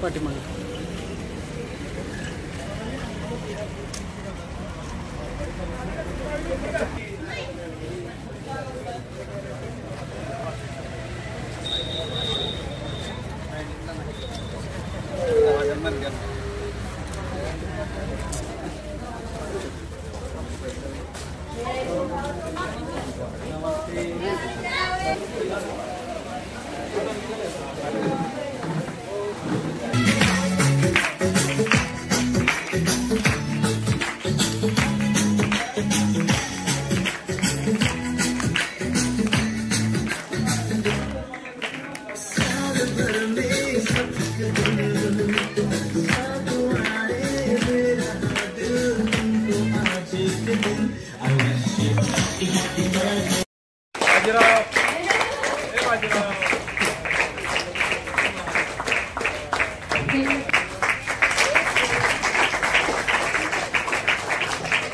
पाठीमागे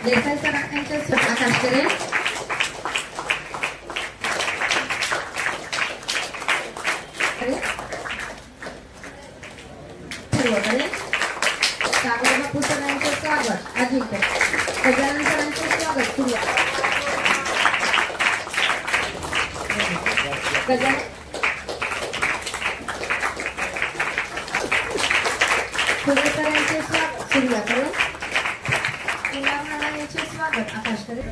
देसाई सर यांच्या आकाश करेल सागर बापू सरांचे स्वागत अजिंक्य गजानन सरांचे स्वागत सुरुवात गजानन फुले सरांचे स्वागत सुरुवात करेल स्वागत आकाश करेल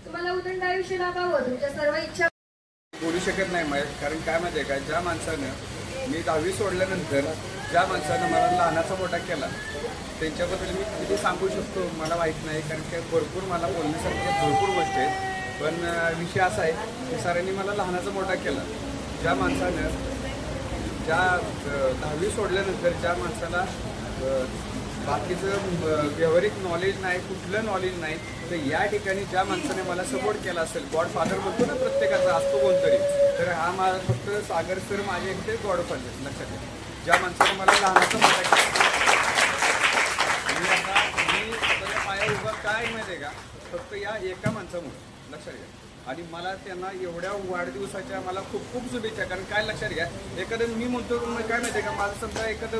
तुम्हाला उदंड आयुष्य लाभावं तुमच्या सर्व इच्छा बोलू शकत नाही महेश. कारण काय माहिती आहे का, ज्या माणसानं मी 10वी सोडल्यानंतर ज्या माणसानं मला लहानाचा मोठा केला त्यांच्याबद्दल मी किती सांगू शकतो मला माहीत नाही. कारण की भरपूर मला बोलण्यासारख्या भरपूर गोष्टी आहेत. पण विषय असा आहे की सरांनी मला लहानाचा मोठा केला. ज्या माणसानं ज्या 10वी सोडल्यानंतर ज्या माणसाला बाकीचं व्यावहारिक नॉलेज नाही, कुठलं नॉलेज नाही, तर या ठिकाणी ज्या माणसाने मला सपोर्ट केला असेल, गॉडफादर म्हणतो ना प्रत्येकाचा असतो कोणतरी, तर हा माझा फक्त सागर सर माझे एकटे गॉडफादर लक्षात घ्या. ज्या माणसाने मला लहानाचा मोठा केला मी स्वतःच्या पाया उभा काय माहिती आहे का, फक्त या एका माणसामुळे लक्षात घ्या. आणि मला त्यांना एवढ्या वाढदिवसाच्या मला खूप खूप शुभेच्छा. कारण काय लक्षात घ्या, एखादं मी म्हणतो काय माहिती आहे का, माझं समजा एखादं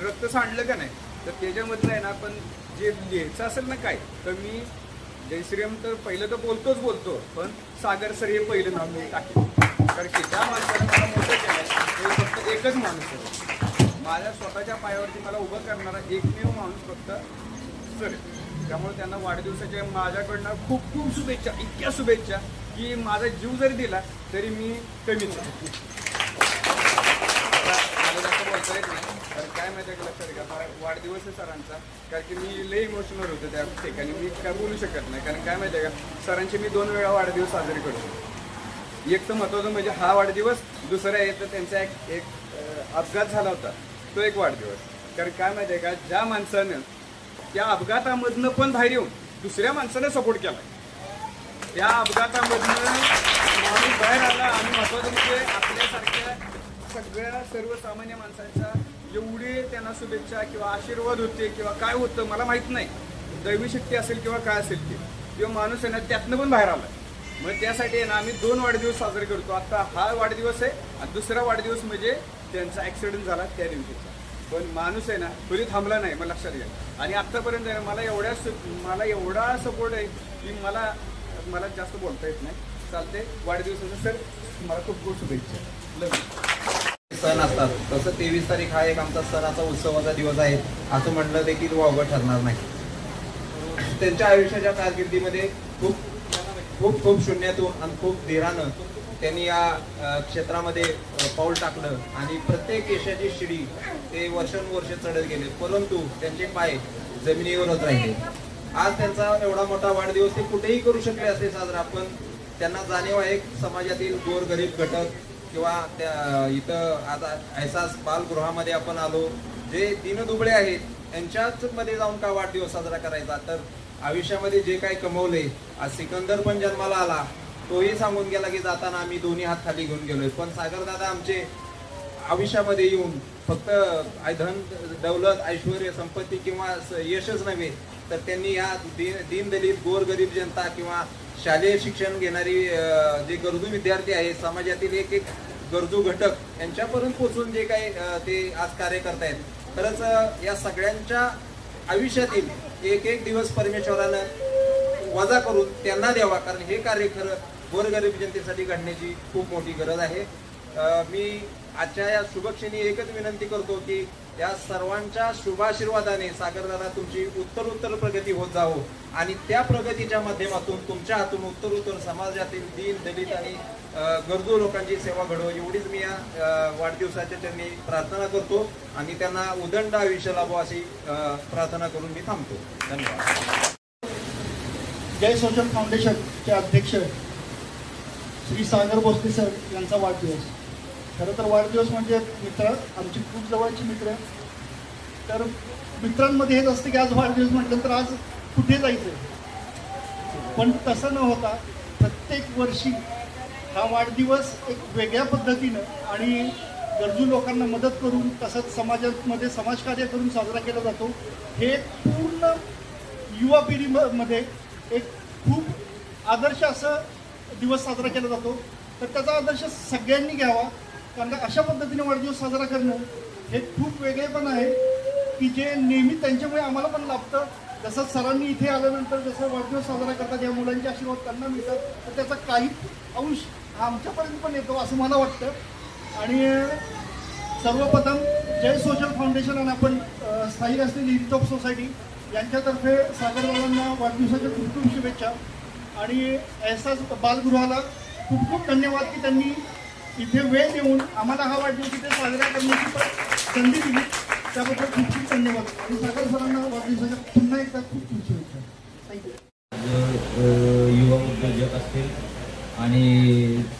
रक्त सांडलं का नाही तर त्याच्यामधलं आहे ना, पण जे लिहायचं असेल ना काय, तर मी जय श्रीराम तर पहिलं तर बोलतो, पण सागर सर हे पहिलं नाव मी टाकेन. कारण की ज्या माणसाने मला मोठं केलं ते फक्त एकच माणूस आहे, माझ्या स्वतःच्या पायावरती मला उभं करणारा एकमेव माणूस फक्त सर. त्यामुळे त्यांना वाढदिवसाच्या माझ्याकडनं खूप खूप शुभेच्छा, इतक्या शुभेच्छा की माझा जीव जरी दिला तरी मी कमीच आहे. मला जास्त बोलता येत नाही. कारण काय माहिती आहे का, लक्षात घ्या, वाढदिवस आहे सरांचा. कारण की मी लई इमोशनल होतो त्या ठिकाणी, मी काय बोलू शकत नाही. कारण काय माहिती आहे का, सरांचे मी 2 वेळा वाढदिवस साजरे करतो. एक तर महत्त्वाचं म्हणजे हा वाढदिवस, दुसरा आहे तर त्यांचा एक अपघात झाला होता तो एक वाढदिवस. कारण काय माहिती आहे का, ज्या माणसानं त्या अपघातामधनं पण बाहेर येऊन दुसऱ्या माणसाने सपोर्ट केला, त्या अपघातामधनं माणूस बाहेर आला. आणि महत्त्वाचं म्हणजे आपल्यासारख्या सगळ्या सर्वसामान्य माणसांच्या एवढे त्यांना शुभेच्छा किंवा आशीर्वाद होते किंवा काय होतं मला माहीत नाही, दैवी शक्ती असेल किंवा काय असेल ते, किंवा माणूस आहे ना त्यातनं पण बाहेर आला. मग त्यासाठी आहे ना आम्ही 2 वाढदिवस साजरे करतो. आता हा वाढदिवस आहे आणि दुसरा वाढदिवस म्हणजे त्यांचा ॲक्सिडेंट झाला त्या दिवशीचा. पण माणूस आहे ना कधी थांबला नाही, मला लक्षात घ्या. आणि आत्तापर्यंत आहे ना मला एवढा सपोर्ट आहे की मला जास्त बोलता येत नाही. चालते, वाढदिवसाचं सर मला खूप खूप शुभेच्छा. सण असतात तसं 23 तारीख हा एक आमचा सणाचा उत्सवाचा दिवस आहे असं म्हटलं देखील वावगं ठरणार नाही. त्यांच्या आयुष्याच्या कारकिर्दीमध्ये खूप खूप खूप शून्यातून आणि खूप धीरानं त्यांनी या क्षेत्रामध्ये पाऊल टाकलं आणि प्रत्येक यशाची शिडी ते वर्षानुवर्ष चढत गेले, परंतु त्यांचे पाय जमिनीवरच राहिले. आज त्यांचा एवढा मोठा वाढदिवस ते कुठेही करू शकले असते साजरा, पण त्यांना जाणीव आहे समाजातील गोरगरीब घटक किंवा त्या इथं आता एहसास बालगृहामध्ये आपण आलो, जे दीनदुबळे आहेत यांच्याच मध्ये जाऊन का वाढदिवस साजरा करायचा. तर आयुष्यामध्ये जे काही कमवले, आज सिकंदर पण जन्माला आला, तोही सांगून गेला की जाताना आम्ही दोन्ही हात खाली घेऊन गेलोय. पण सागरदादा आमचे आयुष्यामध्ये येऊन फक्त धन दौलत ऐश्वर संपत्ती किंवा यशच नव्हे, तर त्यांनी या दीनदलित गोरगरीब जनता किंवा शालेय शिक्षण घेणारी जे गरजू विद्यार्थी आहेत, समाजातील एक एक गरजू घटक यांच्यापर्यंत पोहोचून जे काही ते आज कार्य करतायत, खरंच या सगळ्यांच्या आयुष्यातील एक एक दिवस परमेश्वरानं वजा करून त्यांना द्यावा, कारण हे कार्य खरं गोरगरीब जनतेसाठी घडण्याची खूप मोठी गरज आहे. मी आजच्या या शुभक्षणी एकच विनंती करतो की या सर्वांच्या शुभाशीर्वादाने सागरदादा तुमची उत्तरोत्तर प्रगती होत जावो आणि त्या प्रगतीच्या माध्यमातून तुमच्या हातून उत्तरोत्तर समाजातील दीन दलित आणि गरजू लोकांची सेवा घडो, एवढीच मी या वाढदिवसाच्या त्यांनी प्रार्थना करतो आणि त्यांना उदंड आयुष्य लाभो अशी प्रार्थना करून मी थांबतो. धन्यवाद. जय सोशल फाउंडेशनचे अध्यक्ष श्री सागर भोसले सर यांचा वाढदिवस. खरं तर वाढदिवस म्हणजे मित्र, आमची खूप जवळची मित्र. तर मित्रांमध्ये हेच असतं की आज वाढदिवस म्हटलं तर आज कुठे जायचं, पण तसं न होता प्रत्येक वर्षी हा वाढदिवस एक वेगळ्या पद्धतीनं आणि गरजू लोकांना मदत करून तसंच समाजामध्ये समाजकार्य करून साजरा केला जातो. हे पूर्ण युवा पिढीमध्ये एक खूप आदर्श असं दिवस साजरा केला जातो. तर त्याचा आदर्श सगळ्यांनी घ्यावा, कारण अशा पद्धतीने वाढदिवस साजरा करणं हे खूप वेगळेपण आहे की जे नेहमी त्यांच्यामुळे आम्हाला पण लाभतं. जसं सरांनी इथे आल्यानंतर जसं वाढदिवस साजरा करतात, या मुलांचे आशीर्वाद त्यांना मिळतात, तर त्याचा काही अंश आमच्यापर्यंत पण येतो असं मला वाटतं. आणि सर्वप्रथम जय सोशल फाउंडेशन आणि आपण स्थायिक असलेली हिलटॉप सोसायटी यांच्यातर्फे सागरदादांना वाढदिवसाच्या खूप खूप शुभेच्छा आणि एहसास बालगृहाला खूप खूप धन्यवाद की त्यांनी इथे वेळ देऊन आम्हाला हा वाढदिवस इथे साजरा करण्याची संधी दिली, त्याबद्दल खूप खूप धन्यवाद. आणि सागर सरांना वाढदिवसाच्या पुन्हा एकदा खूप खूप शुभेच्छा. थँक्यू. युवा उद्योजक असतील आणि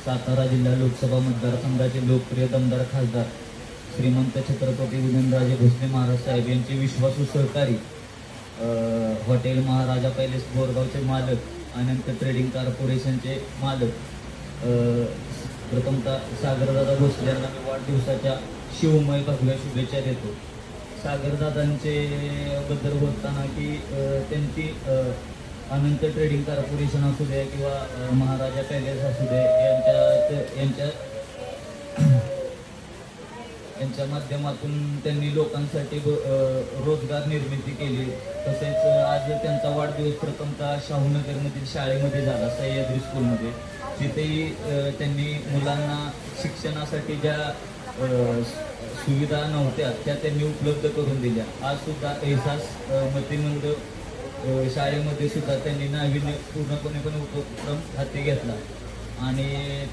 सातारा जिल्हा लोकसभा मतदारसंघाचे लोकप्रिय दमदार खासदार श्रीमंत छत्रपती उदयनराजे भोसले महाराज साहेब यांचे विश्वासू सहकारी हॉटेल महाराजा पॅलेस बोरगावचे मालक, अनंत ट्रेडिंग कॉर्पोरेशनचे मालक प्रथमतः सागरदादा भोसले यांना मी वाढदिवसाच्या शिवमय भगव्या शुभेच्छा देतो. सागरदादांचे बद्दल बोलताना की त्यांची अनंत ट्रेडिंग कॉर्पोरेशन असू दे किंवा महाराजा पॅलेस असू दे यांच्या माध्यमातून त्यांनी लोकांसाठी रोजगार निर्मिती केली. तसेच आज त्यांचा वाढदिवस प्रथमतः शाहूनगरमधील शाळेमध्ये झाला, सह्याद्री स्कूलमध्ये. तिथेही त्यांनी मुलांना शिक्षणासाठी ज्या सुविधा नव्हत्या त्या त्यांनी उपलब्ध करून दिल्या. आज सुद्धा एहसास मतिमंद शाळेमध्ये सुद्धा त्यांनी नाविन्य पूर्णपणे पण उपक्रम हाती घेतला आणि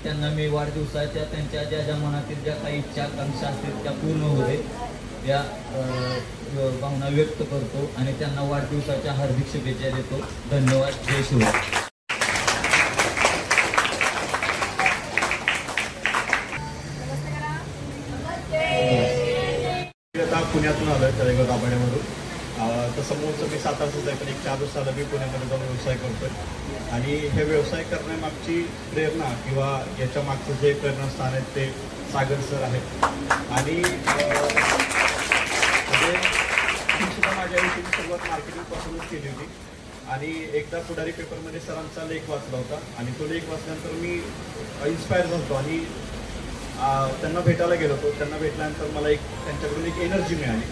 त्यांना मी वाढदिवसाच्या त्यांच्या ज्या मनातील ज्या काही इच्छा आकांक्षा असतील त्या पूर्ण होते या भावना व्यक्त करतो आणि त्यांना वाढदिवसाच्या हार्दिक शुभेच्छा देतो. धन्यवाद. जय शिवराय. पुण्यातून आलोय तळेगाव दाभाड्यामधून. तसं मूळचं मी सातारचंच आहे, पण एक 4 वर्ष झालं मी पुण्यामध्ये जाऊन व्यवसाय करतोय. आणि हे व्यवसाय करण्यामागची प्रेरणा किंवा याच्या मागचं जे प्रेरणास्थान आहे ते सागर सर आहेत. आणि म्हणजे मी सुद्धा माझ्या आयुष्याची सुरुवात मार्केटिंगपासूनच केली होती. आणि एकदा पुढारी पेपरमध्ये सरांचा लेख वाचला होता आणि तो लेख वाचल्यानंतर मी इन्स्पायर झालो आणि त्यांना भेटायला गेलो होतो. त्यांना भेटल्यानंतर मला त्यांच्याकडून एक एनर्जी मिळाली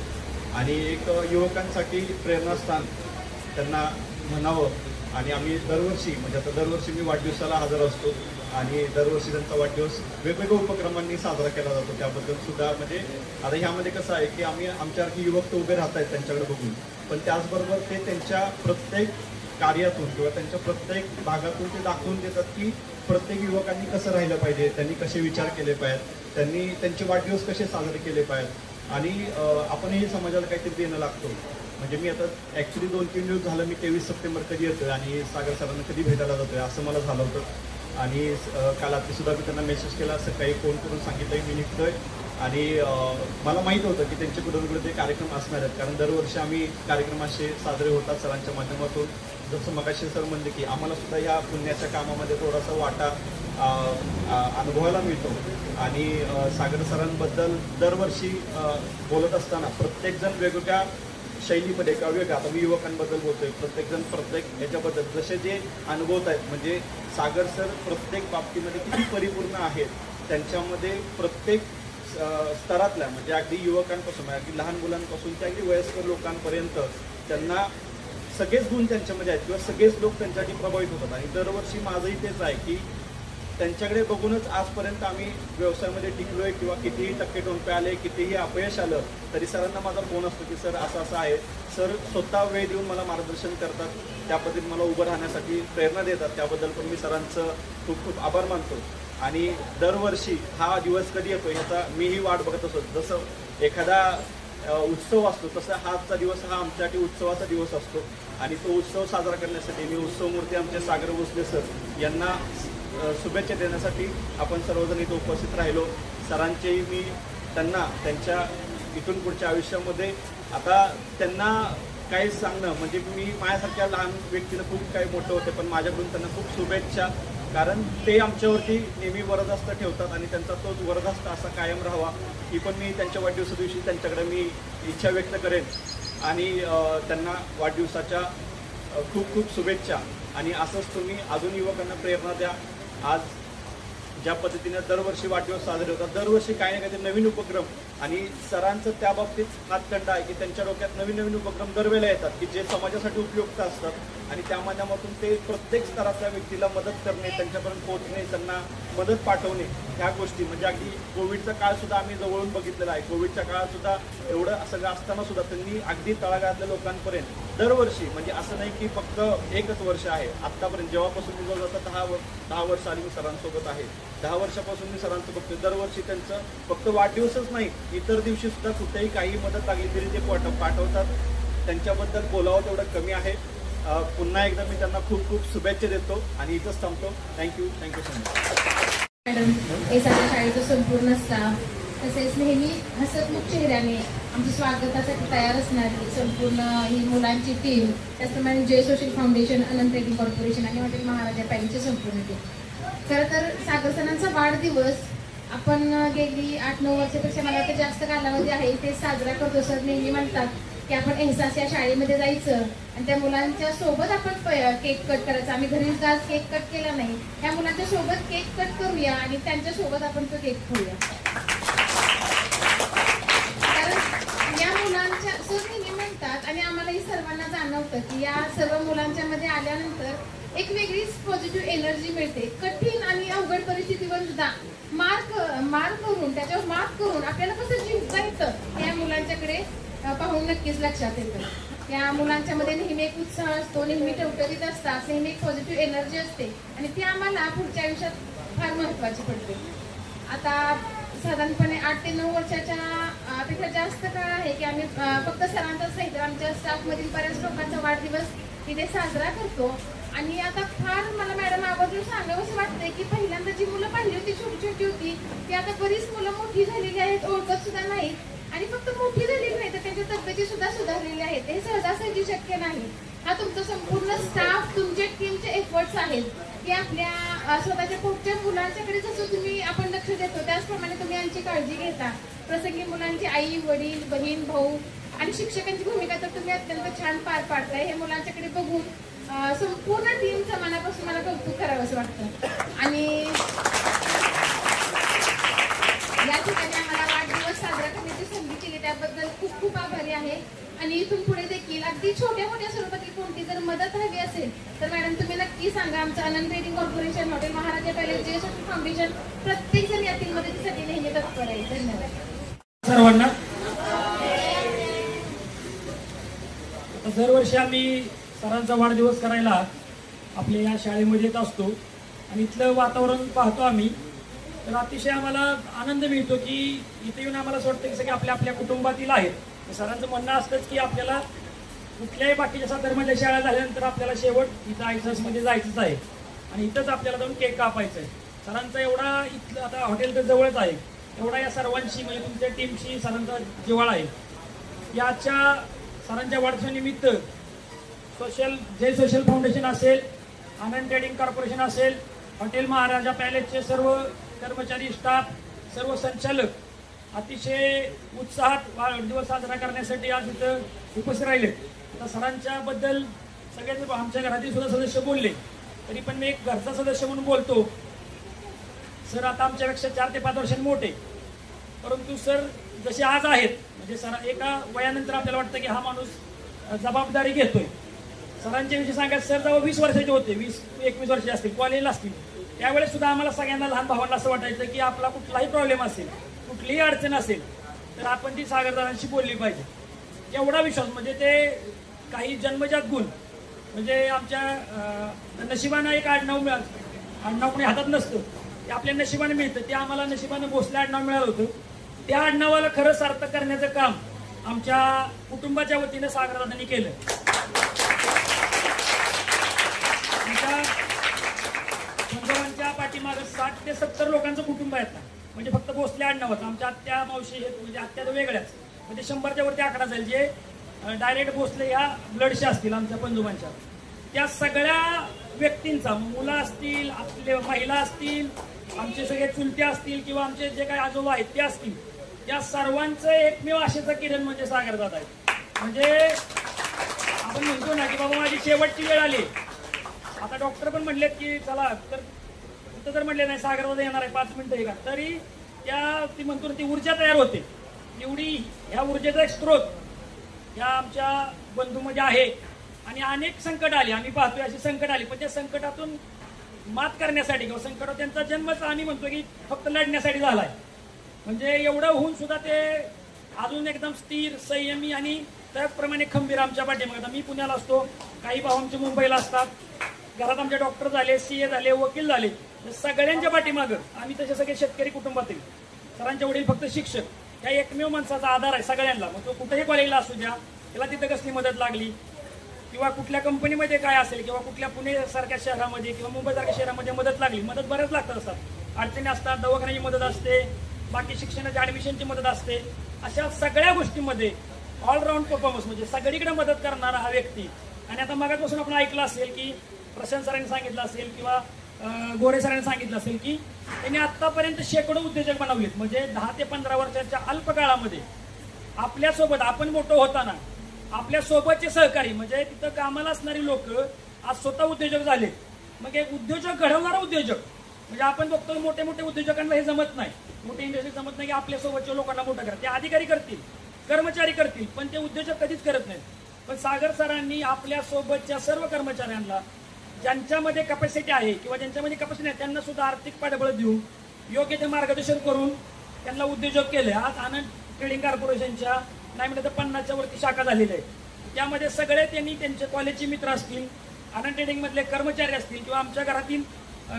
आणि एक युवकांसाठी प्रेरणास्थान त्यांना म्हणावं. आणि आम्ही दरवर्षी म्हणजे आता दरवर्षी मी वाढदिवसाला हजर असतो आणि दरवर्षी त्यांचा वाढदिवस वेगवेगळ्या उपक्रमांनी साजरा केला जातो. त्याबद्दल सुद्धा म्हणजे आता ह्यामध्ये कसं आहे की आम्ही आमच्यासारखी युवक तर उभे राहत आहेत त्यांच्याकडे बघून, पण त्याचबरोबर ते त्यांच्या प्रत्येक कार्यातून किंवा त्यांच्या प्रत्येक भागातून ते दाखवून देतात की प्रत्येक युवकांनी कसं राहिलं पाहिजे, त्यांनी कसे विचार केले पाहिजेत, त्यांनी त्यांचे वाढदिवस कसे साजरे केले पाहिजेत आणि आपणही समाजाला काहीतरी देणं लागतो. म्हणजे मी आता ॲक्च्युली 2-3 दिवस झालं मी 23 सप्टेंबर कधी येतोय आणि सागर सरांना कधी भेटायला जातोय असं मला झालं होतं. आणि काल रात्री सुद्धा मी त्यांना मेसेज केला, सकाळी फोन करून सांगितलं मी निघतोय. आणि मला माहीत होतं की त्यांचे कुठे कुठे ते कार्यक्रम असणार आहेत, कारण दरवर्षी आम्ही कार्यक्रम असे साजरे होतात सरांच्या माध्यमातून. जसं मगाशी सर म्हणले की आम्हाला सुद्धा या पुण्याच्या कामामध्ये थोडासा वाटा अनुभवायला मिळतो. आणि सागर सरांबद्दल दरवर्षी बोलत असताना प्रत्येकजण वेगवेगळ्या शैलीमध्ये किंवा वेगळ्या, आता मी युवकांबद्दल बोलतोय, प्रत्येकजण प्रत्येक याच्याबद्दल जसे जे अनुभवत आहेत म्हणजे सागर सर प्रत्येक बाबतीमध्ये किती परिपूर्ण आहेत, त्यांच्यामध्ये प्रत्येक स्तरातल्या म्हणजे अगदी युवकांपासून अगदी लहान मुलांपासून ते अगदी वयस्कर लोकांपर्यंत त्यांना सगळेच गुण त्यांच्यामध्ये आहेत किंवा सगळेच लोक त्यांच्यासाठी प्रभावित होतात. आणि दरवर्षी माझंही तेच आहे की त्यांच्याकडे बघूनच आजपर्यंत आम्ही व्यवसायामध्ये टिकलोय किंवा कितीही टक्के टोणपे आले, कितीही अपयश आलं तरी सरांना माझा फोन असतो की सर असं असं आहे. सर स्वतः वेळ देऊन मला मार्गदर्शन करतात, त्या पद्धतीने मला उभं राहण्यासाठी प्रेरणा देतात. त्याबद्दल पण मी सरांचं खूप खूप आभार मानतो. आणि दरवर्षी हा दिवस कधी येतो ह्याचा मीही वाट बघत असतो. जसं एखादा उत्सव असतो तसं हाचा दिवस हा आमच्यासाठी उत्सवाचा दिवस असतो. आणि तो उत्सव साजरा करण्यासाठी मी उत्सव मूर्ती आमचे सागर भोसले सर यांना शुभेच्छा देण्यासाठी आपण सर्वजण इथं उपस्थित राहिलो. सरांचेही मी त्यांना त्यांच्या इथून पुढच्या आयुष्यामध्ये आता त्यांना काही सांगणं म्हणजे मी माझ्यासारख्या लहान व्यक्तीला खूप काही मोठं होते, पण माझ्याकडून त्यांना खूप शुभेच्छा, कारण ते आमच्यावरती नेहमी वरदहस्त ठेवतात आणि त्यांचा तोच वरदहस्त असा कायम राहावा ही पण मी त्यांच्या वाढदिवसा दिवशी त्यांच्याकडे मी इच्छा व्यक्त करेन. आणि त्यांना वाढदिवसाच्या खूप खूप शुभेच्छा. आणि असंच तुम्ही अजून युवकांना प्रेरणा द्या. आज ज्या पद्धतीने दरवर्षी वाढदिवस साजरे होतात, दरवर्षी काही ना काहीतरी नवीन उपक्रम, आणि सरांचं त्या बाबतीत हातखंडा आहे की त्यांच्या डोक्यात नवीन नवीन उपक्रम दरवेळेला येतात की जे समाजासाठी उपयुक्त असतात आणि त्या माध्यमातून ते प्रत्येक स्तरातल्या व्यक्तीला मदत करणे, त्यांच्यापर्यंत पोहोचणे, त्यांना मदत पाठवणे, ह्या गोष्टी म्हणजे अगदी कोविडचा काळ सुद्धा आम्ही जवळून बघितलेला आहे. कोविडच्या काळात सुद्धा एवढं सगळं असताना सुद्धा त्यांनी अगदी तळागाळातल्या लोकांपर्यंत दरवर्षी, म्हणजे असं नाही की फक्त एकच वर्ष आहे, आत्तापर्यंत जेव्हापासून मी जवळ जाता 10 वर्ष आली मी सरांसोबत आहे. 10 वर्षापासून मी सरांचं बघतोय. दरवर्षी त्यांचं फक्त वाढदिवसच नाही, इतर दिवशी सुद्धा कुठेही काही मदत लागली तरी ते पाठवतात. त्यांच्याबद्दल बोलावं तेवढं कमी आहे. पुन्हा एकदा मी त्यांना खूप खूप शुभेच्छा देतो आणि इथंच थांबतो. Thank you so much. मॅडम, हे सगळ्या शाळेचं संपूर्ण स्टाफ, तसेच नेहमी हसतमुख चेहऱ्याने आमच्या स्वागतासाठी तयार असणारी संपूर्ण ही मुलांची टीम, त्याचप्रमाणे जय सोशल फाउंडेशन, अनंत रेड्डी कॉर्पोरेशन आणि हॉटेल महाराजा पॅनची संपूर्ण टीम. खरं तर सागर सरांचा वाढदिवस आपण गेली 8-9 वर्षापेक्षा मला वाटतं जास्त कालावधी आहे ते साजरा करतो. सर नेहमी म्हणतात की आपण एहसास या शाळेमध्ये जायचं आणि त्या मुलांच्या सोबत आपण केक कट करायचा. आम्ही घरीच आज केक कट केला नाही, त्या मुलांच्या सोबत केक कट करूया आणि त्यांच्या सोबत आपण तो केक खाऊया. कारण या मुलांच्या सर नेहमी म्हणतात आणि आम्हालाही सर्वांना जाणवतं की या सर्व मुलांच्या मध्ये आल्यानंतर एक वेगळीच पॉझिटिव्ह एनर्जी मिळते. कठीण आणि अवघड परिस्थितीवर सुद्धा मार करून त्याच्यावर मात करून आपल्याला कसं जिंकता येतं या मुलांच्याकडे पाहून नक्कीच लक्षात येतं. या मुलांच्यामध्ये नेहमी एक उत्साह असतो, नेहमी टवटवीत असतात, नेहमी एक पॉझिटिव्ह एनर्जी असते आणि ती आम्हाला पुढच्या आयुष्यात फार महत्त्वाची पडते. आता साधारणपणे 8 ते 9 वर्षाच्या पेक्षा जास्त काळ आहे की आम्ही फक्त सरांचाच नाही तर आमच्या स्टाफमधील बऱ्याच लोकांचा वाढदिवस तिथे साजरा करतो. आणि आता फार मला मॅडम आवर्जून सांगावंसं वाटतंय की पहिल्यांदा जी मुलं पाहिली होती छोटी छोटी होती ती आता बरीच मुलं मोठी झालेली आहेत, ओळखत सुद्धा नाहीत आणि फक्त मोठी झालेली नाही तर त्यांच्या तब्येती सुद्धा सुधारलेल्या आहेत. हे सहजासहजी शक्य नाही. हा तुमचा संपूर्ण स्टाफ, तुमच्या टीमचे एफर्ट्स आहेत की आपल्या स्वतःच्या पुढच्या मुलांच्याकडे जसं तुम्ही आपण लक्ष देतो त्याचप्रमाणे तुम्ही यांची काळजी घेता. प्रसंगी मुलांची आई, वडील, बहीण, भाऊ आणि शिक्षकांची भूमिका तर तुम्ही अत्यंत छान पार पाडताय. हे मुलांच्याकडे बघून संपूर्ण टीमच्या मनापासून मला कौतुक करावंसं वाटतं. आणि या ठिकाणी आम्हाला वाढदिवस साजरा करण्याची संधी केली त्याबद्दल खूप खूप आभारी आहे. आणि इथून पुढे देखील अगदी छोट्या मोठ्या स्वरूपातील कोणती जर मदत हवी असेल तर मॅडम तुम्ही नक्की सांगा. आमचं आनंद ट्रेडिंग कॉर्पोरेशन, हॉटेल महाराजा पॅलेस, जे सोशल फाउंडेशन प्रत्येक जण यातील मदतीसाठी नेहमी तत्पर आहे. धन्यवाद सर्वांना. दरवर्षी आम्ही सरांचा वाढदिवस करायला आपल्या या शाळेमध्ये येत असतो आणि इथलं वातावरण पाहतो आम्ही तर अतिशय आम्हाला आनंद मिळतो की इथे येऊन आम्हाला असं वाटतं की सगळे आपल्या आपल्या कुटुंबातील आहेत. सरांचं म्हणणं असतंच की आपल्याला कुठल्याही बाकीच्या धर्माच्या शाळा झाल्यानंतर आपल्याला शेवट इथं आयससमध्ये जायचंच आहे आणि इथंच आपल्याला जाऊन केक कापायचा आहे. सरांचा एवढा इथलं आता हॉटेल तर जवळच आहे, एवढा या सर्वांशी म्हणजे तुमच्या टीमशी सरांचा जिव्हाळा आहे. याच्या सरांच्या वाढदिवसानिमित्त जय सोशल फाउंडेशन असेल, आनंद ट्रेडिंग कॉर्पोरेशन असेल, हॉटेल महाराजा पॅलेसचे सर्व कर्मचारी, स्टाफ, सर्व संचालक अतिशय उत्साहात वाढदिवस साजरा करण्यासाठी आज इथं उपस्थित राहिले. आता सरांच्या बद्दल सगळ्याच आमच्या घरातील सुद्धा सदस्य बोलले तरी पण मी एक घरचा सदस्य म्हणून बोलतो. सर आता आमच्यापेक्षा 4 ते 5 वर्षांनी मोठे, परंतु सर जसे आज आहेत म्हणजे सर एका वयानंतर आपल्याला वाटतं की हा माणूस जबाबदारी घेतोय. सरांच्या विषयी सांगायचं सर जेव्हा 20 वर्षाचे होते, 20-21 वर्षाचे असतील, कॉलेजला असतील, त्यावेळेस सुद्धा आम्हाला सगळ्यांना लहान भावांना असं वाटायचं की आपला कुठलाही प्रॉब्लेम असेल, कुठलीही अडचण असेल तर आपण ती सागरदारांशी बोलली पाहिजे. एवढा विश्वास म्हणजे ते काही जन्मजात गुण म्हणजे आमच्या नशिबानं एक आडनाव कोणी हातात नसतं, ते आपल्या नशिबाने मिळतं. ते आम्हाला नशिबानं भोसले आडनाव मिळालं होतं. त्या आडनावाला खरं सार्थक करण्याचं काम आमच्या कुटुंबाच्या वतीनं सागरदादांनी केलं. आमच्या बंधवांच्या पाठीमागं 60 ते 70 लोकांचं कुटुंब आहेत ना, म्हणजे फक्त भोसले आडनावाचं. आमच्या आत्या मावशी हे म्हणजे आत्या तर वेगळ्याच, म्हणजे 100च्या वरती आकडा जाईल जे डायरेक्ट भोसले या ब्लडच्या असतील आमच्या बंधुबांच्या. त्या सगळ्या व्यक्तींचा, मुलं असतील, आपले महिला असतील, आमचे सगळे चुलते असतील किंवा आमचे जे काही आजोबा आहेत ते असतील, त्या सर्वांचं एकमेव आशेचा किरण म्हणजे सागरदादा आहे. म्हणजे आपण म्हणतो ना की बाबा माझी शेवटची वेळ आली, आता डॉक्टर पण म्हणलेत की चला, तर कुठं जर म्हणले नाही सागरदादा येणार आहे 5 मिनिटं का, तरी ती म्हणतो ती ऊर्जा तयार होते. एवढी ह्या ऊर्जेचा एक स्रोत ह्या आमच्या बंधूमध्ये आहे. आणि अनेक संकट आली, आम्ही पाहतोय अशी संकट आली, पण त्या संकटातून मात करण्यासाठी किंवा संकटात त्यांचा जन्मच आम्ही म्हणतो की फक्त लढण्यासाठी झालाय. म्हणजे एवढं होऊन सुद्धा ते अजून एकदम स्थिर, संयमी आणि त्याचप्रमाणे खंबीर आमच्या पाठीमागे. आता मी पुण्याला असतो, काही भाऊ आमचे मुंबईला असतात, घरात आमचे डॉक्टर झाले, CA झाले, वकील झाले, सगळ्यांच्या पाठीमागं आम्ही तसे सगळे शेतकरी कुटुंबातील. सरांच्या वडील फक्त शिक्षक, त्या एकमेव माणसाचा आधार आहे सगळ्यांना. मग तो कुठेही कॉलेजला असू द्या, त्याला तिथं कसली मदत लागली किंवा कुठल्या कंपनीमध्ये काय असेल किंवा कुठल्या पुणे सारख्या शहरामध्ये किंवा मुंबई सारख्या शहरामध्ये मदत लागली, मदत बऱ्याच लागतात असतात, अडचणी असतात, दवाखान्याची मदत असते, बाकी शिक्षणाच्या ऍडमिशनची मदत असते. अशा सगळ्या गोष्टींमध्ये ऑलराऊंड परफॉर्मन्स म्हणजे सगळीकडे मदत करणारा हा व्यक्ती. आणि आता मागापासून आपण ऐकलं असेल की प्रशांत सरांनी सांगितलं असेल किंवा गोरे सरांनी सांगितलं असेल की त्यांनी आतापर्यंत शेकडो उद्योजक बनवलेत. म्हणजे 10 ते 15 वर्षाच्या अल्प काळामध्ये आपल्यासोबत आपण मोठं होताना आपल्या सोबतचे सहकारी म्हणजे तिथं कामाला असणारी लोक आज स्वतः उद्योजक झाले. मग एक उद्योजक घडवणारा उद्योजक म्हणजे आपण बघतो मोठे मोठे उद्योजकांना हे जमत नाही, मोठे इंडस्ट्री जमत नाही की आपल्या सोबतच्या लोकांना मोठं करा. ते अधिकारी करतील, कर्मचारी करतील, पण ते उद्योजक कधीच करत नाहीत. पण सागर सरांनी आपल्या सोबतच्या सर्व कर्मचाऱ्यांना ज्यांच्यामध्ये कॅपॅसिटी आहे किंवा ज्यांच्यामध्ये कॅपॅसिटी नाही त्यांना सुद्धा आर्थिक पाठबळ देऊन योग्य ते मार्गदर्शन करून त्यांना उद्योजक केले. आज आनंद ट्रेडिंग कॉर्पोरेशनच्या नाही म्हणजे 50च्या वरती शाखा झालेल्या आहेत. त्यामध्ये सगळे त्यांनी त्यांचे कॉलेजचे मित्र असतील, आनंद ट्रेडिंग मधले कर्मचारी असतील किंवा आमच्या घरातील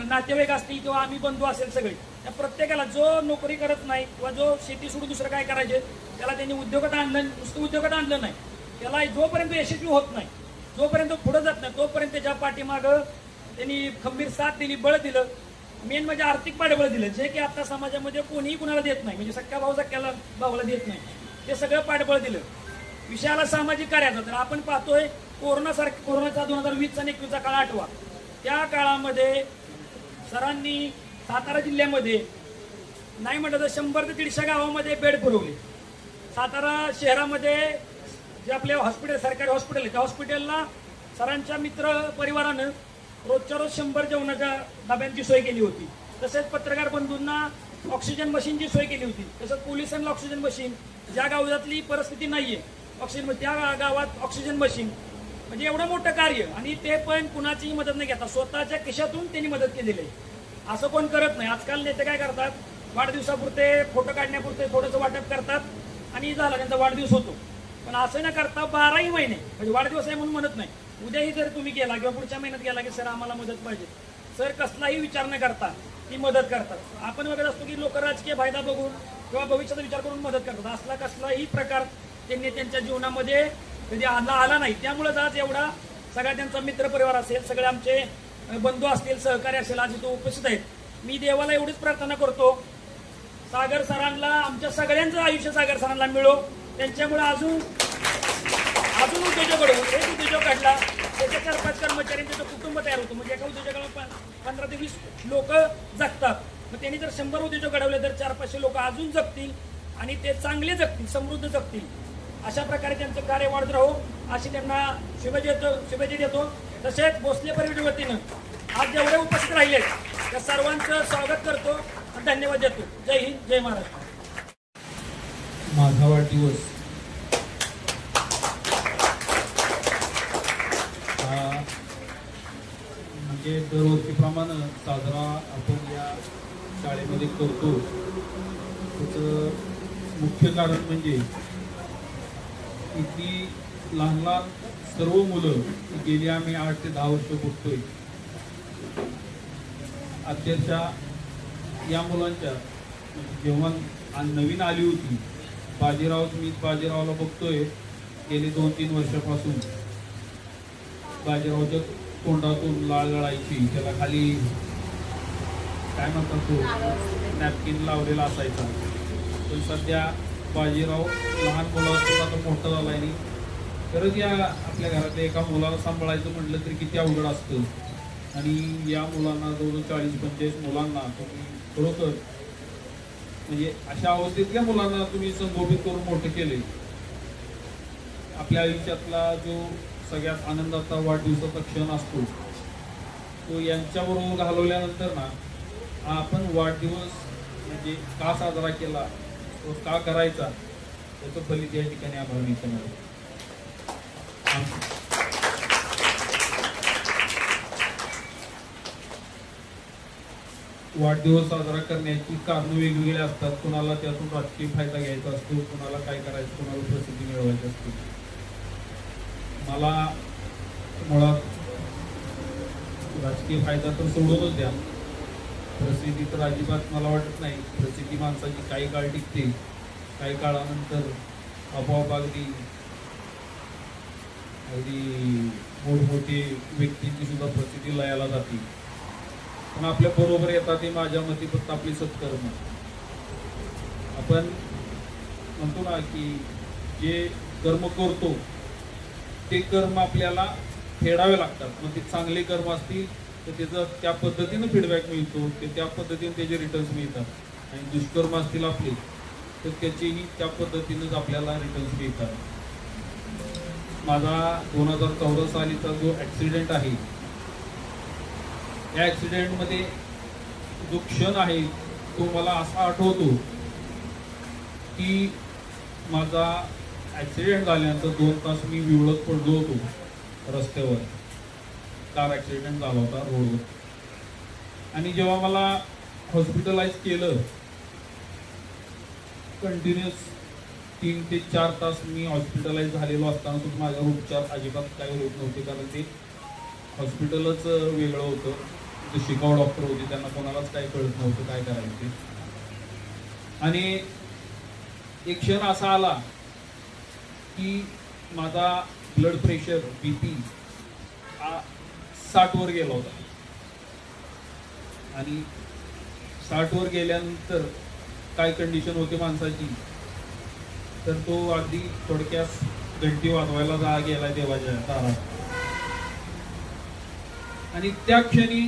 नातेवाईक असतील किंवा आम्ही बंधू असेल, सगळे त्या प्रत्येकाला जो नोकरी करत नाही किंवा जो शेती सोडून दुसरं काय करायचे त्याला त्यांनी उद्योगात आणलं. नुसतं उद्योगात आणलं नाही, त्याला जोपर्यंत यशस्वी होत नाही, जोपर्यंत पुढे जात नाही, तोपर्यंत त्याच्या पाठीमागं त्यांनी खंबीर साथ दिली, बळ दिलं. मेन म्हणजे आर्थिक पाठबळ दिलं, जे की आता समाजामध्ये कोणीही कुणाला देत नाही. म्हणजे सख्या भाऊ सख्याला भावाला देत नाही. ते सगळं पाठबळ दिलं. विषयाला सामाजिक कार्याचा तर आपण पाहतोय कोरोनाचा 2020 आणि 21चा काळ आठवा. त्या काळामध्ये सरांनी सातारा जिल्ह्यामध्ये नाही म्हटलं तर 100 ते 150 गावामध्ये बेड पुरवले. सातारा शहरामध्ये जे आपले हॉस्पिटल सरकारी हॉस्पिटल आहे त्या हॉस्पिटलला सरांच्या मित्र परिवारानं रोजच्या रोज 100 जेवणाच्या डब्यांची सोय केली होती. तसेच पत्रकार बंधूंना ऑक्सिजन मशीनची सोय केली होती. तसंच पोलिसांना ऑक्सिजन मशीन, ज्या गावातली परिस्थिती नाहीये ऑक्सिजन त्या गावात ऑक्सिजन मशीन, म्हणजे एवढं मोठं कार्य. आणि ते पण कुणाचीही मदत नाही घेता, स्वतःच्या खिशातून त्यांनी मदत केलेली आहे. असं कोण करत नाही. आजकाल नेते काय करतात, वाढदिवसापुरते फोटो काढण्यापुरते थोडंसं वाटप करतात आणि झाला त्यांचा वाढदिवस होतो. पण असं न करता 12ही महिने म्हणजे वाढदिवस आहे म्हणून म्हणत नाही, उद्याही जर तुम्ही गेला किंवा पुढच्या महिन्यात गेला की सर आम्हाला मदत पाहिजे, सर कसलाही विचार न करता ती मदत करतात. आपण बघत असतो की लोक राजकीय फायदा बघून किंवा भविष्याचा विचार करून मदत करतात. असला कसलाही प्रकार त्यांनी त्यांच्या जीवनामध्ये कधी आला नाही. त्यामुळेच आज एवढा सगळा त्यांचा मित्रपरिवार असेल, सगळे आमचे बंधू असतील, सहकारी असेल, आज इथं उपस्थित आहेत. मी देवाला एवढीच प्रार्थना करतो, सागर सरांना आमच्या सगळ्यांचं आयुष्य सागर सरांना मिळो. त्यांच्यामुळे अजून उद्योजक घडवून एक उद्योजक घडला, त्याच्या 4-5 कर्मचारी त्याचं कुटुंब तयार होतं. म्हणजे एका उद्योजकाला 15 ते 20 लोक जगतात. मग त्यांनी जर 100 उद्योजक घडवले तर 400-500 लोक अजून जगतील आणि ते चांगले जगतील, समृद्ध जगतील. अशा प्रकारे त्यांचं कार्य वाढत राहू अशी त्यांना शुभेच्छा देतो. तसेच भोसले परिवाराच्या वतीनं आज जेवढे उपस्थित राहिले त्या सर्वांचं स्वागत करतो आणि धन्यवाद देतो. जय हिंद, जय महाराष्ट्र. माझा वाढदिवस म्हणजे दरवर्षीप्रमाणे साजरा आपण या शाळेमध्ये करतो. त्याचं मुख्य कारण म्हणजे इथली लहान लहान सर्व मुलं गेली आम्ही 8 ते 10 वर्ष बघतोय. अक्षरशः या मुलांच्या जेव्हा नवीन आली होती मी बाजीरावला बघतोय गेली 2-3 वर्षापासून. बाजीरावच्या तोंडातून लाळ गळायची, त्याला खाली काय म्हणतात तो नॅपकिन लावलेला असायचा. पण सध्या बाजीराव लहान मुलापासून आता मोठा झाला आहे. खरंच या आपल्या घरातल्या एका मुलाला सांभाळायचं म्हटलं तरी किती अवघड असतं. आणि या मुलांना जवळजवळ 40-45 मुलांना तुम्ही खरोखर म्हणजे अशा अवस्थेतल्या मुलांना तुम्ही संगोपित करून मोठे केले. आपल्या आयुष्यातला जो सगळ्यात आनंदाचा वाढदिवसाचा क्षण असतो तो यांच्याबरोबर घालवल्यानंतर ना आपण वाढदिवस म्हणजे का साजरा केला तो का करायचा त्याचं फलित या ठिकाणी आभार व्यक्त करणार. वाढदिवस साजरा करण्याची कारणं वेगवेगळी असतात. कुणाला त्यातून राजकीय फायदा घ्यायचा असतो, कुणाला काय करायचं, कुणाला प्रसिद्धी मिळवायची असते. मला मुळात राजकीय फायदा तर सोडूनच द्या, प्रसिद्धी तर अजिबात मला वाटत नाही. प्रसिद्धी माणसाची काही काळ टिकते, काही काळानंतर आपोआप अगदी मोठमोठी व्यक्तींची सुद्धा प्रसिद्धी लयाला जाते. पण आपल्या बरोबर येतात ते माझ्या मते फक्त आपली सत्कर्म. आपण म्हणतो ना की जे कर्म करतो ते कर्म आपल्याला फेडावे लागतात. मग ते चांगले कर्म असतील तर त्याचा त्या पद्धतीनं फीडबॅक मिळतो, ते त्या पद्धतीने त्याचे रिटर्न्स मिळतात. आणि दुष्कर्म असतील आपले तर त्याचेही त्या पद्धतीनंच आपल्याला रिटर्न्स मिळतात. माझा 2014 सालीचा जो ॲक्सिडेंट आहे या ॲक्सिडेंटमध्ये जो क्षण आहे तो मला असा आठवतो की माझा ॲक्सिडेंट झाल्यानंतर 2 तास मी विवळत पडलो होतो रस्त्यावर. कार ॲक्सिडेंट झाला होता रोडवर. आणि जेव्हा मला हॉस्पिटलाइज केलं कंटिन्युअस 3 ते 4 तास मी हॉस्पिटलाइज झालेलो असताना सुद्धा माझ्यावर उपचार अजिबात काही होत नव्हते. कारण ते हॉस्पिटलच वेगळं होतं. जे शिकाऊ डॉक्टर होते त्यांना कोणालाच काही कळत नव्हतं काय करायचं ते. आणि एक क्षण असा आला की माझा ब्लड प्रेशर BP 60 वर गेला होता. आणि 60 वर गेल्यानंतर काय कंडिशन होते माणसाची तर तो अगदी थोडक्यात घंटी वाजवायला गेला देवाच्या दारात. आणि त्या क्षणी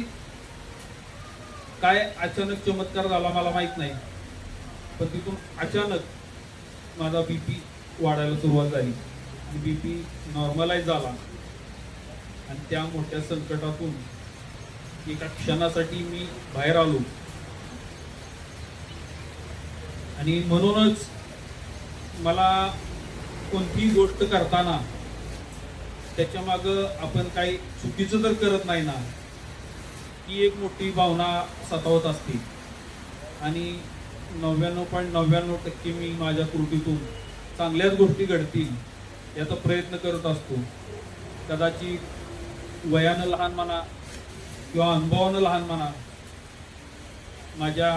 काय अचानक चमत्कार झाला मला माहित नाही, पण तिथून अचानक माझा बीपी वाढायला सुरुवात झाली. बीपी नॉर्मलाइज झाला आणि त्या मोठ्या संकटातून एका क्षणासाठी मी बाहेर आलो. आणि म्हणूनच मला कोणतीही गोष्ट करताना त्याच्या माग आपण काही चुकीचं तर करत नाही ना, ही एक मोठी भावना सतावत असते. आणि 99.99% मी माझ्या त्रुटीतून चांगल्याच गोष्टी घडतील याचा प्रयत्न करत असतो. कदाचित वयानं लहान म्हणा किंवा अनुभवानं लहान म्हणा, माझ्या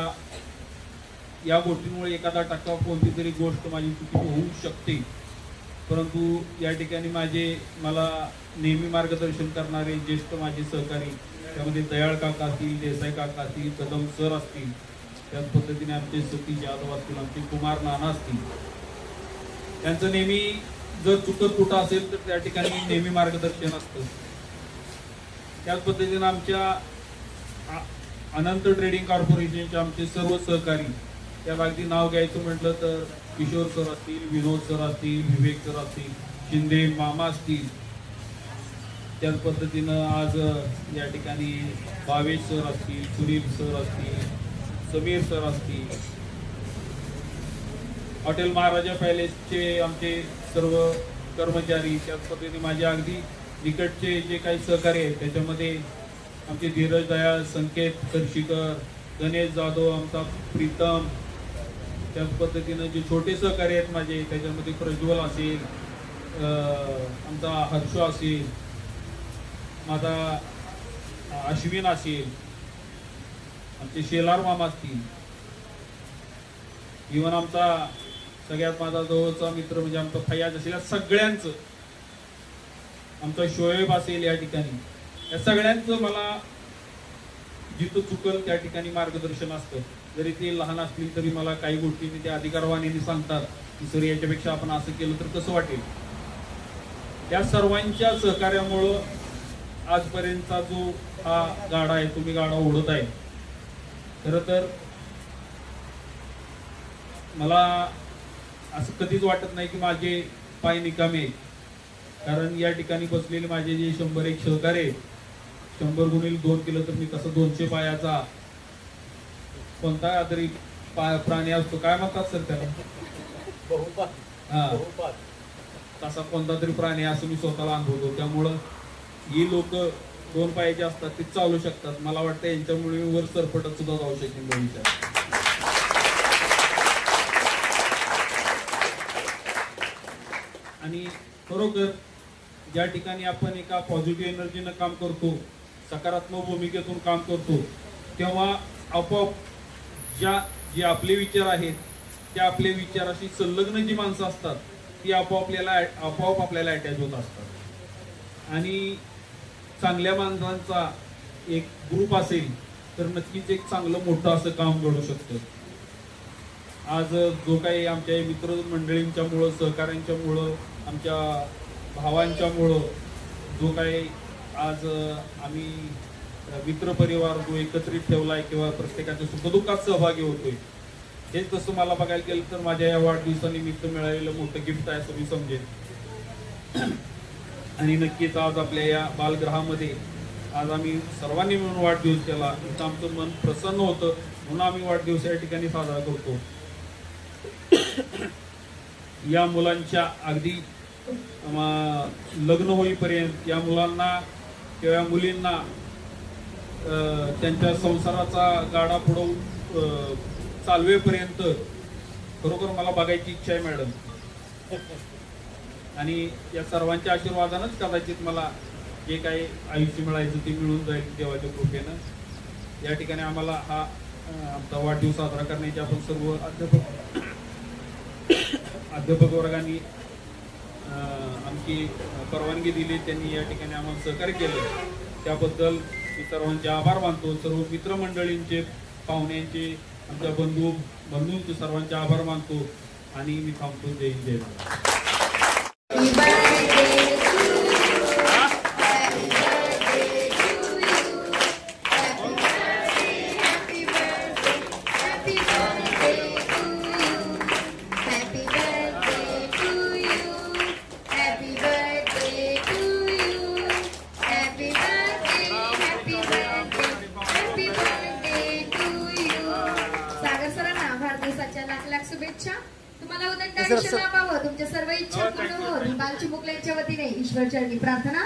या गोष्टींमुळे एखादा टक्का कोणती तरी गोष्ट माझी चुकीची होऊ शकते. परंतु या ठिकाणी मला नेहमी मार्गदर्शन करणारे ज्येष्ठ माझे सहकारी, त्यामध्ये दयाळ काका असतील, देसाई काका असतील, कदम सर असतील, त्याच पद्धतीने आमचे सतीश यादव असतील, आमचे कुमार नाना असतील, त्यांचं नेहमी जर चुकत कुठं असेल तर त्या ठिकाणी नेहमी मार्गदर्शन असतं. त्याच पद्धतीने आमच्या अनंत ट्रेडिंग कॉर्पोरेशनचे आमचे सर्व सहकारी, त्या अगदी नाव घ्यायचं म्हटलं तर किशोर सर असतील, विनोद सर असतील, विवेक सर असतील, शिंदे मामा असतील, त्याच पद्धतीनं आज या ठिकाणी भावेश सर असतील, सुनील सर असतील, समीर सर असतील, हॉटेल महाराजा पॅलेसचे आमचे सर्व कर्मचारी, त्याच पद्धतीने माझे अगदी निकटचे जे काही सहकारी आहेत त्याच्यामध्ये आमचे धीरज दयाळ, संकेत करशीकर, गणेश जाधव, आमचा प्रीतम, त्याच पद्धतीनं जे छोटे सहकारी आहेत माझे त्याच्यामध्ये प्रज्वल असेल, आमचा हर्ष असेल, माझा अश्विन असेल, आमचे शेलार मामा असतील, इव्हन आमचा सगळ्यात माझा जवळचा मित्र म्हणजे आमचा फयाज असेल, या सगळ्यांचं, आमचा शोएब असेल, या ठिकाणी या सगळ्यांचं मला जिथं चुकल त्या ठिकाणी मार्गदर्शन असतं. जरी ते लहान असतील तरी मला काही गोष्टी ते अधिकारवाणीने सांगतात की सर याच्यापेक्षा आपण असं केलं तर कसं वाटेल. त्या सर्वांच्या सहकार्यामुळं आजपर्यंतचा जो हा गाडा आहे तुम्ही गाडा ओढत आहे. खरं तर मला असं कधीच वाटत नाही की माझे पाय निकामी आहेत, कारण या ठिकाणी बसलेले माझे जे 101 सहकारी आहेत, 100 गुणिले 2 केलं तर मी तसं 200 पायाचा कोणता तरी प्राणी असतो, काय म्हणतात सर त्याला, हा तसा कोणता तरी प्राणी असं मी स्वतःला अनुभवतो. त्यामुळं ही लोक 2 पायाचे असतात ते चालू शकतात. मला वाटतं यांच्यामुळे वर सरपटत सुद्धा जाऊ शकेल भविष्यात. आणि खरोखर ज्या ठिकाणी आपण एका पॉझिटिव्ह एनर्जीनं काम करतो, सकारात्मक भूमिकेतून काम करतो, तेव्हा आपोआप जे आपले विचार आहेत त्या आपल्या विचाराशी संलग्न जी माणसं असतात ती आपोआप आपल्याला अटॅच होत असतात. आणि चांगल्या माणसांचा एक ग्रुप असेल तर नक्कीच एक चांगलं मोठं असं काम घडू शकतं. आज जो काही आमच्या मित्रमंडळींच्यामुळं, सहकाऱ्यांच्यामुळं, आमच्या भावांच्यामुळं जो काही आज आम्ही मित्रपरिवार जो एकत्रित ठेवलाय किंवा प्रत्येकाच्या सुखदुःखात सहभागी होतोय, हेच तसं मला बघायला गेलं तर माझ्या या वाढदिवसानिमित्त मिळालेलं मोठं गिफ्ट आहे असं मी समजेन. आणि नक्कीच आज आपल्या या बालगृहामध्ये आज आम्ही सर्वांनी मिळून वाढदिवस केला. इथं आमचं मन प्रसन्न होतं म्हणून आम्ही वाढदिवस या ठिकाणी साजरा करतो. या मुलांच्या अगदी लग्न होईपर्यंत या मुलांना किंवा मुलींना त्यांच्या संसाराचा गाडा पुढं चालवेपर्यंत खरोखर मला बघायची इच्छा आहे मॅडम. आणि या सर्वांच्या आशीर्वादानंच कदाचित मला जे काही आयुष्य मिळायचं ते मिळून जाईल देवाच्या कृपेनं. या ठिकाणी आम्हाला हा आमचा वाढदिवस साजरा करण्याची आपण सर्व अध्यापक वर्गाने आमची परवानगी दिली, त्यांनी या ठिकाणी आम्हाला सहकार्य केलं, त्याबद्दल मी सर्वांचे आभार मानतो. सर्व मित्रमंडळींचे, पाहुण्यांचे, आमच्या बंधूंचे सर्वांचे आभार मानतो. आणि मी थांबतो. जय हिंद, जय महाराष्ट्र. शुभेच्छा. तुम्हाला उदंड आयुष्य लाभावं, तुमच्या सर्व इच्छा पूर्ण होत. बालचिमुकल्यांच्या वतीने ईश्वर चरणी प्रार्थना.